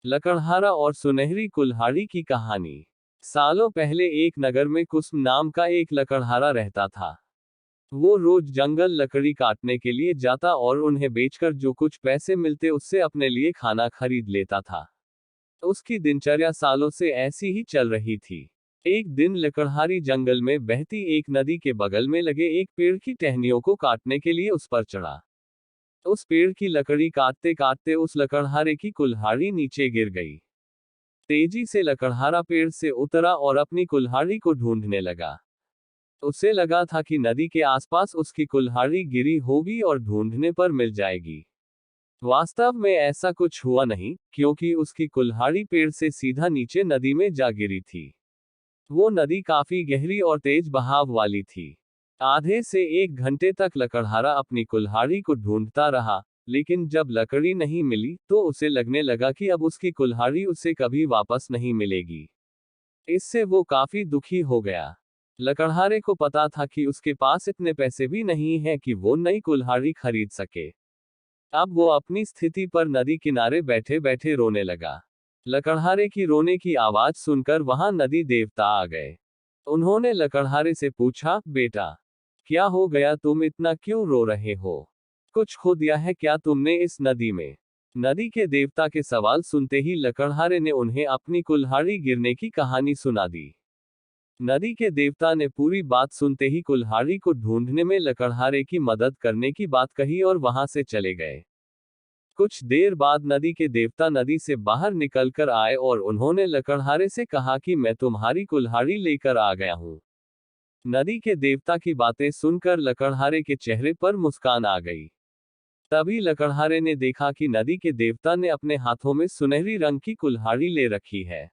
लकड़हारा और सुनहरी कुल्हाड़ी की कहानी। सालों पहले एक नगर में कुसुम नाम का एक लकड़हारा रहता था। वो रोज जंगल लकड़ी काटने के लिए जाता और उन्हें बेचकर जो कुछ पैसे मिलते उससे अपने लिए खाना खरीद लेता था। उसकी दिनचर्या सालों से ऐसी ही चल रही थी। एक दिन लकड़हारी जंगल में बहती एक नदी के बगल में लगे एक पेड़ की टहनियों को काटने के लिए उस पर चढ़ा। उस पेड़ की लकड़ी काटते काटते उस लकड़हारे की कुल्हाड़ी नीचे गिर गई। तेजी से लकड़हारा पेड़ से उतरा और अपनी कुल्हाड़ी को ढूंढने लगा। उसे लगा था कि नदी के आसपास उसकी कुल्हाड़ी गिरी होगी और ढूंढने पर मिल जाएगी। वास्तव में ऐसा कुछ हुआ नहीं, क्योंकि उसकी कुल्हाड़ी पेड़ से सीधा नीचे नदी में जा गिरी थी। वो नदी काफी गहरी और तेज बहाव वाली थी। आधे से 1 घंटे तक लकड़हारा अपनी कुल्हाड़ी को ढूंढता रहा, लेकिन जब लकड़ी नहीं मिली तो उसे लगने लगा कि अब उसकी कुल्हाड़ी उसे कभी वापस नहीं मिलेगी। इससे वो काफी दुखी हो गया। लकड़हारे को पता था कि उसके पास इतने पैसे भी नहीं हैं कि वो नई कुल्हाड़ी खरीद सके। अब वो अपनी स्थिति पर नदी किनारे बैठे बैठे रोने लगा। लकड़हारे की रोने की आवाज सुनकर वहां नदी देवता आ गए। उन्होंने लकड़हारे से पूछा, बेटा, क्या हो गया, तुम इतना क्यों रो रहे हो? कुछ खो दिया है क्या तुमने इस नदी में? नदी के देवता के सवाल सुनते ही लकड़हारे ने उन्हें अपनी कुल्हाड़ी गिरने की कहानी सुना दी। नदी के देवता ने पूरी बात सुनते ही कुल्हाड़ी को ढूंढने में लकड़हारे की मदद करने की बात कही और वहां से चले गए। कुछ देर बाद नदी के देवता नदी से बाहर निकलकर आए और उन्होंने लकड़हारे से कहा कि मैं तुम्हारी कुल्हाड़ी लेकर आ गया हूं। नदी के देवता की बातें सुनकर लकड़हारे के चेहरे पर मुस्कान आ गई। तभी लकड़हारे ने देखा कि नदी के देवता ने अपने हाथों में सुनहरी रंग की कुल्हाड़ी ले रखी है।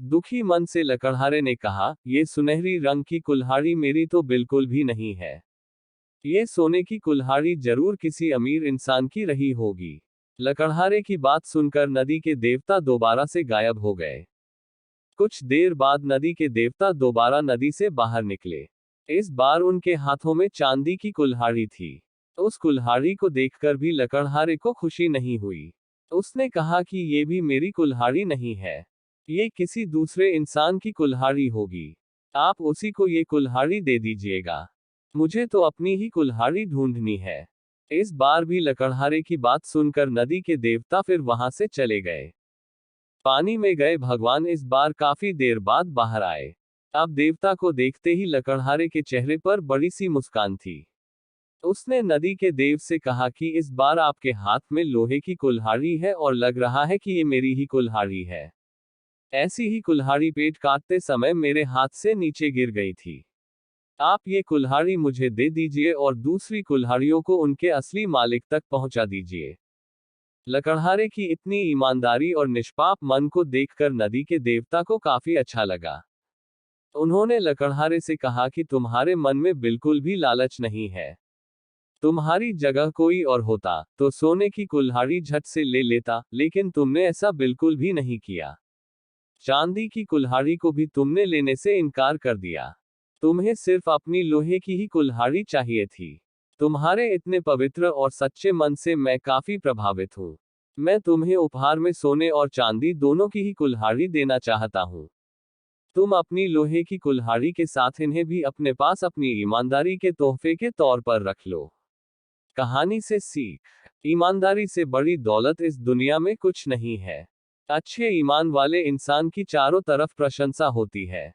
दुखी मन से लकड़हारे ने कहा, ये सुनहरी रंग की कुल्हाड़ी मेरी तो बिल्कुल भी नहीं है। ये सोने की कुल्हाड़ी जरूर किसी अमीर इंसान की रही होगी। लकड़हारे की बात सुनकर नदी के देवता दोबारा से गायब हो गए। कुछ देर बाद नदी के देवता दोबारा नदी से बाहर निकले। इस बार उनके हाथों में चांदी की कुल्हाड़ी थी। उस कुल्हाड़ी को देखकर भी लकड़हारे को खुशी नहीं हुई। उसने कहा कि ये भी मेरी कुल्हाड़ी नहीं है, ये किसी दूसरे इंसान की कुल्हाड़ी होगी। आप उसी को ये कुल्हाड़ी दे दीजिएगा, मुझे तो अपनी ही कुल्हाड़ी ढूंढनी है। इस बार भी लकड़हारे की बात सुनकर नदी के देवता फिर वहां से चले गए। पानी में गए भगवान इस बार काफी देर बाद बाहर आए। अब देवता को देखते ही लकड़हारे के चेहरे पर बड़ी सी मुस्कान थी। उसने नदी के देव से कहा कि इस बार आपके हाथ में लोहे की कुल्हाड़ी है और लग रहा है कि ये मेरी ही कुल्हाड़ी है। ऐसी ही कुल्हाड़ी पेट काटते समय मेरे हाथ से नीचे गिर गई थी। आप ये कुल्हाड़ी मुझे दे दीजिए और दूसरी कुल्हाड़ियों को उनके असली मालिक तक पहुंचा दीजिए। लकड़हारे की इतनी ईमानदारी और निष्पाप मन को देखकर नदी के देवता को काफी अच्छा लगा। उन्होंने लकड़हारे से कहा कि तुम्हारे मन में बिल्कुल भी लालच नहीं है। तुम्हारी जगह कोई और होता तो सोने की कुल्हाड़ी झट से ले लेता, लेकिन तुमने ऐसा बिल्कुल भी नहीं किया। चांदी की कुल्हाड़ी को भी तुमने लेने से इनकार कर दिया। तुम्हें सिर्फ अपनी लोहे की ही कुल्हाड़ी चाहिए थी। तुम्हारे इतने पवित्र और सच्चे मन से मैं काफी प्रभावित हूँ। मैं तुम्हें उपहार में सोने और चांदी दोनों की ही कुल्हाड़ी देना चाहता हूँ। तुम अपनी लोहे की कुल्हाड़ी के साथ इन्हें भी अपने पास अपनी ईमानदारी के तोहफे के तौर पर रख लो। कहानी से सीख। ईमानदारी से बड़ी दौलत इस दुनिया में कुछ नहीं है। अच्छे ईमान वाले इंसान की चारों तरफ प्रशंसा होती है।